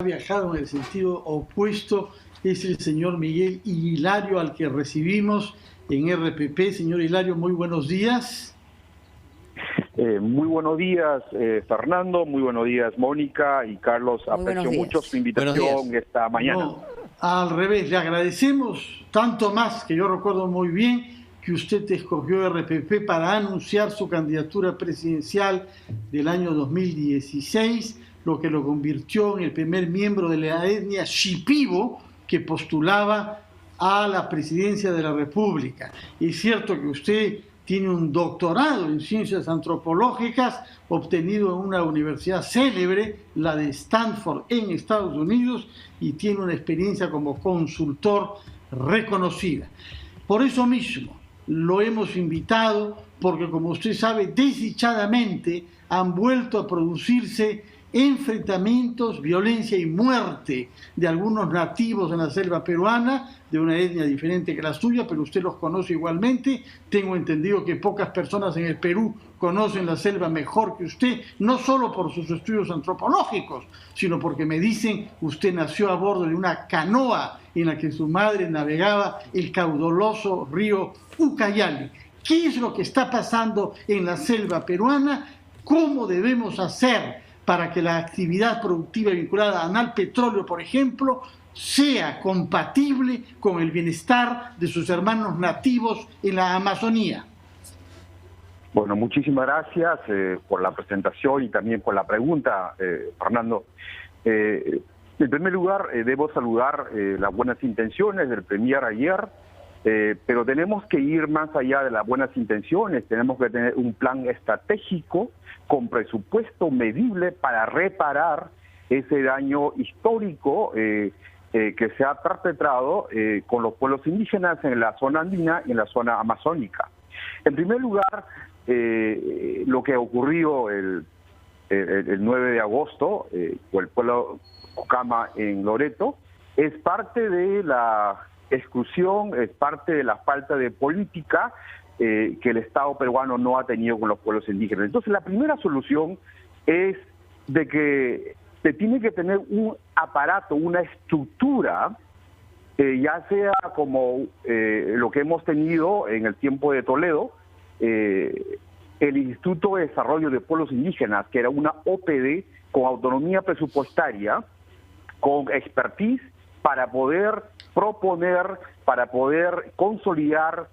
ha viajado en el sentido opuesto es el señor Miguel Hilario, al que recibimos en RPP. Señor Hilario, muy buenos días. Muy buenos días, Fernando, muy buenos días, Mónica y Carlos. Aprecio mucho su invitación esta mañana. No, al revés, le agradecemos tanto más que yo recuerdo muy bien que usted escogió RPP para anunciar su candidatura presidencial del año 2016, lo que lo convirtió en el primer miembro de la etnia Shipibo que postulaba a la presidencia de la República. Es cierto que usted tiene un doctorado en ciencias antropológicas obtenido en una universidad célebre, la de Stanford en Estados Unidos, y tiene una experiencia como consultor reconocida. Por eso mismo lo hemos invitado, porque como usted sabe, desdichadamente han vuelto a producirse enfrentamientos, violencia y muerte de algunos nativos en la selva peruana, de una etnia diferente que la suya, pero usted los conoce igualmente. Tengo entendido que pocas personas en el Perú conocen la selva mejor que usted, no solo por sus estudios antropológicos, sino porque me dicen usted nació a bordo de una canoa en la que su madre navegaba el caudaloso río Ucayali. ¿Qué es lo que está pasando en la selva peruana? ¿Cómo debemos hacer para que la actividad productiva vinculada al petróleo, por ejemplo, sea compatible con el bienestar de sus hermanos nativos en la Amazonía? Bueno, muchísimas gracias por la presentación y también por la pregunta, Fernando. En primer lugar, debo saludar las buenas intenciones del Premier ayer, pero tenemos que ir más allá de las buenas intenciones. Tenemos que tener un plan estratégico con presupuesto medible para reparar ese daño histórico que se ha perpetrado con los pueblos indígenas en la zona andina y en la zona amazónica. En primer lugar, lo que ocurrió el 9 de agosto con el pueblo Cocama en Loreto es parte de la exclusión, es parte de la falta de política que el Estado peruano no ha tenido con los pueblos indígenas. Entonces, la primera solución es de que se tiene que tener un aparato, una estructura, ya sea como lo que hemos tenido en el tiempo de Toledo, el Instituto de Desarrollo de Pueblos Indígenas, que era una OPD con autonomía presupuestaria, con expertise para poder proponer, para poder consolidar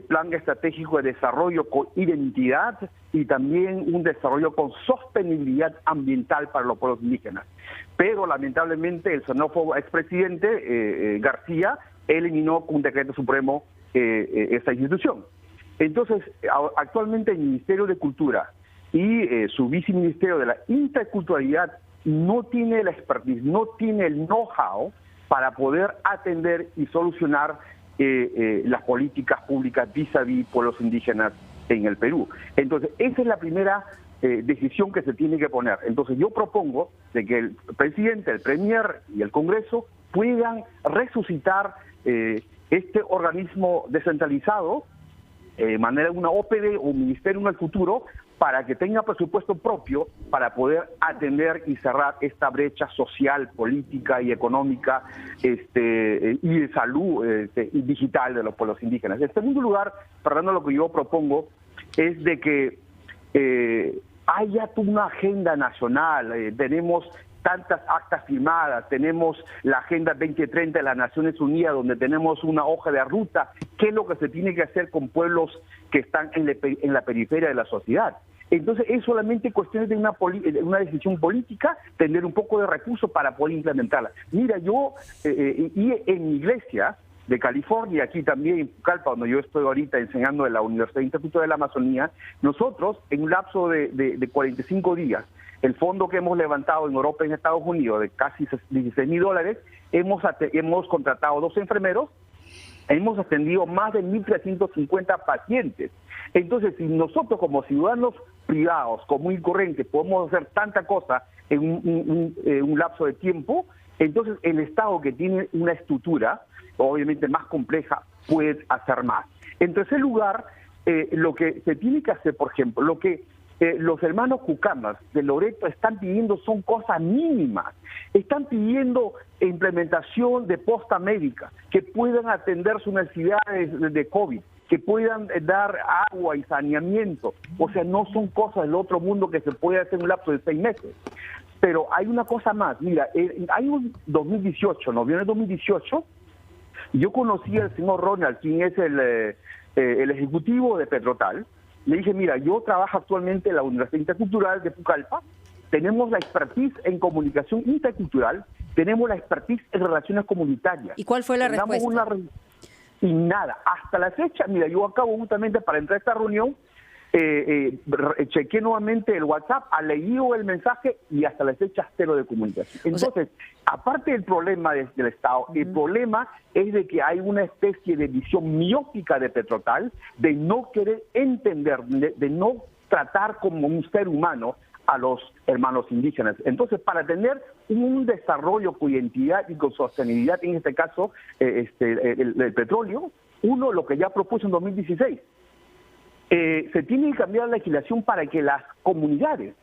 plan estratégico de desarrollo con identidad y también un desarrollo con sostenibilidad ambiental para los pueblos indígenas. Pero lamentablemente el xenófobo expresidente García eliminó con un decreto supremo esa institución. Entonces, actualmente el Ministerio de Cultura y su viceministerio de la Interculturalidad no tiene la expertise, no tiene el know-how para poder atender y solucionar las políticas públicas vis-a-vis pueblos indígenas en el Perú. Entonces, esa es la primera decisión que se tiene que poner. Entonces, yo propongo de que el presidente, el premier y el Congreso puedan resucitar este organismo descentralizado de manera de una OPD o un ministerio en el futuro, para que tenga presupuesto propio para poder atender y cerrar esta brecha social, política y económica y de salud y digital de los pueblos indígenas. En segundo lugar, Fernando, lo que yo propongo es de que haya una agenda nacional. Tenemos tantas actas firmadas, tenemos la Agenda 2030 de las Naciones Unidas, donde tenemos una hoja de ruta. ¿Qué es lo que se tiene que hacer con pueblos que están en la periferia de la sociedad? Entonces es solamente cuestión de una decisión política, tener un poco de recursos para poder implementarla. Mira, yo y en mi iglesia de California, aquí también en Pucallpa, donde yo estoy ahorita enseñando en la Universidad Instituto de la Amazonía, nosotros en un lapso de 45 días, el fondo que hemos levantado en Europa y en Estados Unidos de casi $16,000, hemos contratado 2 enfermeros, hemos atendido más de 1.350 pacientes. Entonces, si nosotros como ciudadanos privados, común y corriente, podemos hacer tanta cosa en un lapso de tiempo, entonces el Estado, que tiene una estructura obviamente más compleja, puede hacer más. En tercer lugar, lo que se tiene que hacer, por ejemplo, lo que los hermanos Cucamas de Loreto están pidiendo son cosas mínimas. Están pidiendo implementación de posta médica, que puedan atender sus necesidades de COVID, que puedan dar agua y saneamiento. O sea, no son cosas del otro mundo que se puede hacer en un lapso de 6 meses. Pero hay una cosa más. Mira, hay un 2018, noviembre de 2018, yo conocí al señor Ronald, quien es el ejecutivo de Petrotal. Le dije, mira, yo trabajo actualmente en la Universidad Intercultural de Pucallpa, tenemos la expertise en comunicación intercultural, tenemos la expertise en relaciones comunitarias. ¿Y cuál fue la respuesta? Y nada, hasta la fecha, mira, yo acabo justamente para entrar a esta reunión, chequeé nuevamente el WhatsApp, ha leído el mensaje y hasta la fecha cero de comunicación. Entonces, aparte del problema del Estado, el problema es de que hay una especie de visión miópica de Petrotal, de no querer entender, de no tratar como un ser humano a los hermanos indígenas. Entonces, para tener un desarrollo con identidad y con sostenibilidad, en este caso, el petróleo, uno lo que ya propuso en 2016, se tiene que cambiar la legislación para que las comunidades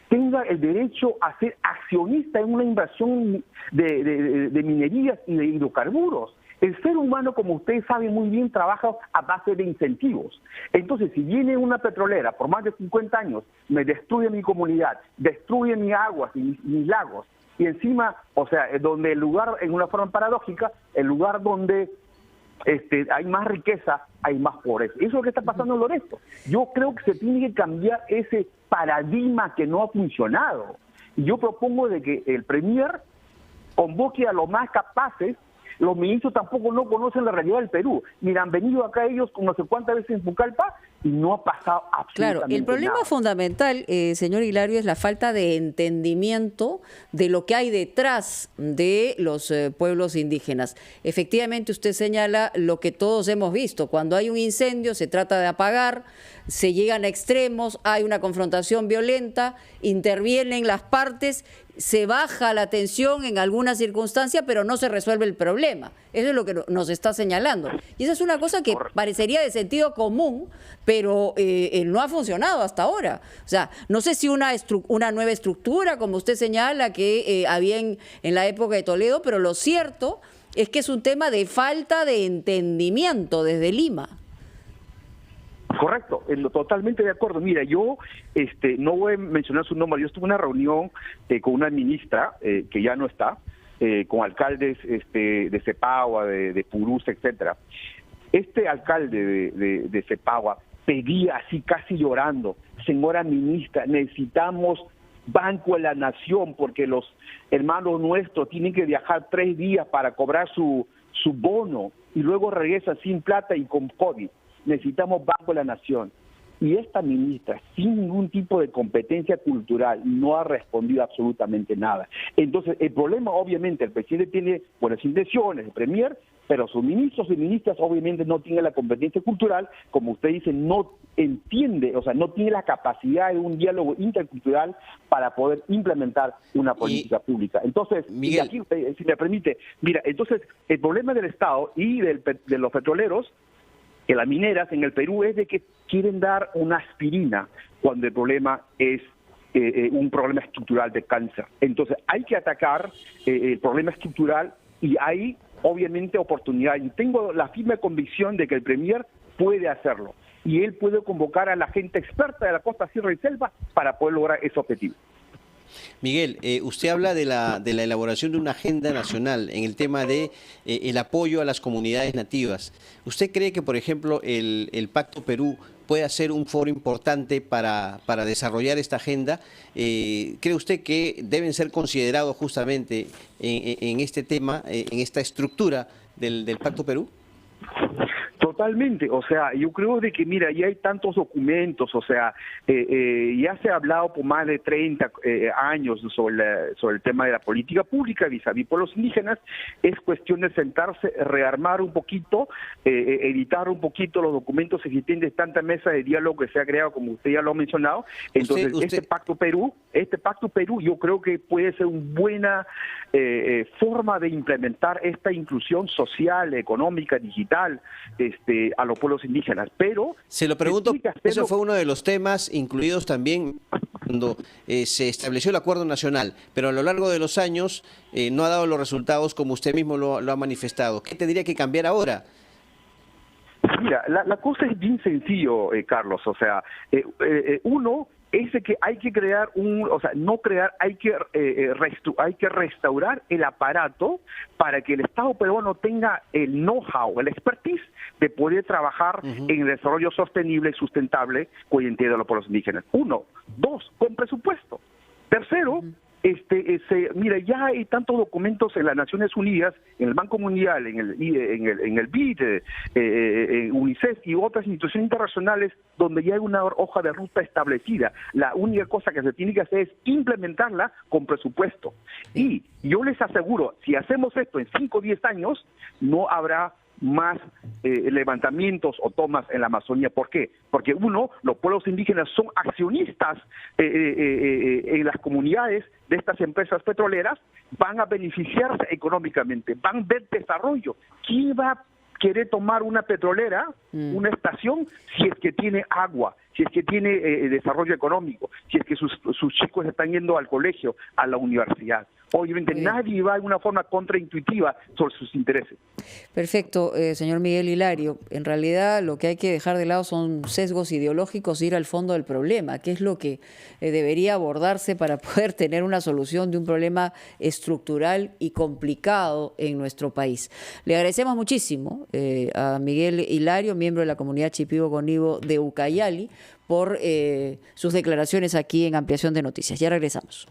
tengan el derecho a ser accionistas en una inversión de minerías y de hidrocarburos. El ser humano, como ustedes saben muy bien, trabaja a base de incentivos. Entonces, si viene una petrolera por más de 50 años, me destruye mi comunidad, destruye mis aguas y mis lagos, y encima, o sea, donde el lugar, en una forma paradójica, el lugar donde hay más riqueza, hay más pobreza. Eso es lo que está pasando en Loreto. Yo creo que se tiene que cambiar ese paradigma que no ha funcionado. Y yo propongo de que el Premier convoque a los más capaces. Los ministros tampoco no conocen la realidad del Perú. Mira, han venido acá ellos con no sé cuántas veces en Pucallpa y no ha pasado absolutamente nada. Claro, el problema fundamental, señor Hilario, es la falta de entendimiento de lo que hay detrás de los pueblos indígenas. Efectivamente, usted señala lo que todos hemos visto. Cuando hay un incendio, se trata de apagar, se llegan a extremos, hay una confrontación violenta, intervienen las partes, se baja la tensión en alguna circunstancia, pero no se resuelve el problema. Eso es lo que nos está señalando. Y esa es una cosa que parecería de sentido común, pero no ha funcionado hasta ahora. O sea, no sé si una nueva estructura, como usted señala, que había en la época de Toledo, pero lo cierto es que es un tema de falta de entendimiento desde Lima. Correcto, totalmente de acuerdo. Mira, yo no voy a mencionar su nombre, yo estuve en una reunión con una ministra que ya no está, con alcaldes de Cepagua, de Purús, etcétera. Este alcalde de Cepagua pedía así casi llorando, señora ministra, necesitamos Banco de la Nación porque los hermanos nuestros tienen que viajar 3 días para cobrar su bono y luego regresan sin plata y con COVID. Necesitamos Banco de la Nación. Y esta ministra, sin ningún tipo de competencia cultural, no ha respondido absolutamente nada. Entonces, el problema, obviamente, el presidente tiene buenas intenciones, el premier, pero sus ministros y ministras obviamente no tienen la competencia cultural, como usted dice, no entiende, o sea, no tiene la capacidad de un diálogo intercultural para poder implementar una política pública. Entonces, y aquí, si me permite, mira, entonces, el problema del Estado y de los petroleros, que las mineras en el Perú, es de que quieren dar una aspirina cuando el problema es un problema estructural de cáncer. Entonces hay que atacar el problema estructural y hay obviamente oportunidad. Y tengo la firme convicción de que el Premier puede hacerlo y él puede convocar a la gente experta de la costa, sierra y selva para poder lograr ese objetivo. Miguel, usted habla de la elaboración de una agenda nacional en el tema de el apoyo a las comunidades nativas. ¿Usted cree que, por ejemplo, el Pacto Perú puede ser un foro importante para desarrollar esta agenda? ¿Cree usted que deben ser considerados justamente en este tema, en esta estructura del Pacto Perú? Totalmente, o sea, yo creo de que, mira, ya hay tantos documentos, o sea, ya se ha hablado por más de 30 años sobre el tema de la política pública vis-a-vis por los indígenas. Es cuestión de sentarse, rearmar un poquito, editar un poquito los documentos existentes, tanta mesa de diálogo que se ha creado, como usted ya lo ha mencionado. Entonces, este Pacto Perú, yo creo que puede ser una buena forma de implementar esta inclusión social, económica, digital, a los pueblos indígenas, pero... Se lo pregunto, tiene que hacerlo- eso fue uno de los temas incluidos también cuando se estableció el acuerdo nacional, pero a lo largo de los años no ha dado los resultados como usted mismo lo ha manifestado. ¿Qué tendría que cambiar ahora? Mira, la cosa es bien sencillo, Carlos. O sea, uno es de que hay que crear hay que restaurar el aparato para que el Estado peruano tenga el know-how, el expertise de poder trabajar en el desarrollo sostenible y sustentable con identidad de los pueblos indígenas. Uno. Dos, con presupuesto. Tercero, mira, ya hay tantos documentos en las Naciones Unidas, en el Banco Mundial, en el BID, en UNICEF y otras instituciones internacionales donde ya hay una hoja de ruta establecida. La única cosa que se tiene que hacer es implementarla con presupuesto. Y yo les aseguro, si hacemos esto en 5 o 10 años, no habrá más levantamientos o tomas en la Amazonía. ¿Por qué? Porque uno, los pueblos indígenas son accionistas en las comunidades de estas empresas petroleras, van a beneficiarse económicamente, van a ver desarrollo. ¿Quién va a querer tomar una petrolera, una estación, si es que tiene agua, si es que tiene desarrollo económico, si es que sus chicos están yendo al colegio, a la universidad? Obviamente nadie va de una forma contraintuitiva sobre sus intereses. Perfecto, señor Miguel Hilario. En realidad lo que hay que dejar de lado son sesgos ideológicos e ir al fondo del problema, que es lo que debería abordarse para poder tener una solución de un problema estructural y complicado en nuestro país. Le agradecemos muchísimo a Miguel Hilario, miembro de la comunidad Shipibo-Gonibo de Ucayali, por sus declaraciones aquí en Ampliación de Noticias. Ya regresamos.